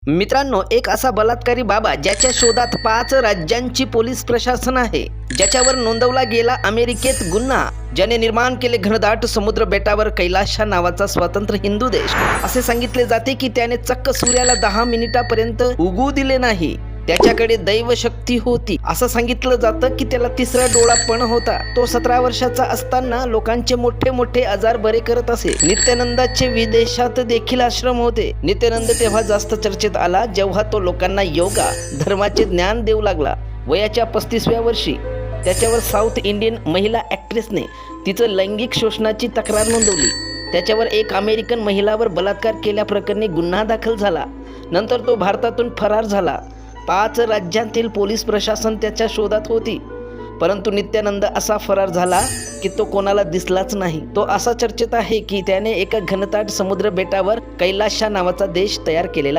मित्रांनो, एक असा बलात्कारी बाबा ज्याच्या शोधात 5 राज्यांची पोलीस प्रशासन आहे, ज्याच्यावर नोंदवला गेला अमेरिकेत गुन्हा, ज्याने निर्माण केले घनदाट समुद्र बेटावर कैलाश नावाचा स्वतंत्र हिंदू देश, असे सांगितले जाते की त्याने चक्क सूर्याला 10 मिनिटापर्यंत उगवू दिले नाही. त्याच्याकडे दैवशक्ती होती असं सांगितलं जातं की त्याला तिसरा डोळा पण होता. तो 17 वर्षाचा असताना लोकांचे मोठे मोठे आजार बरे करत असे. नित्यानंदाचे विदेशात देखील आश्रम होते. नित्यानंद तेव्हा जास्त चर्चेत आला जेव्हा तो लोकांना योगा धर्माचे ज्ञान देऊ लागला. वयाच्या 35व्या वर्षी त्याच्यावर साऊथ इंडियन महिला ॲक्ट्रेसने तिचं लैंगिक शोषणाची तक्रार नोंदवली. त्याच्यावर एक अमेरिकन महिलावर बलात्कार केल्याप्रकरणी गुन्हा दाखल झाला. नंतर तो भारतातून फरार झाला. 5 राज्यांतील पोलीस प्रशासन त्याच्या शोधात होती, परंतु नित्यानंद असा फरार झाला की तो कोणाला दिसलाच नाही. तो असा चर्चेत आहे की त्याने एका घनदाट समुद्र बेटावर कैलाश नावाचा देश तयार केलेला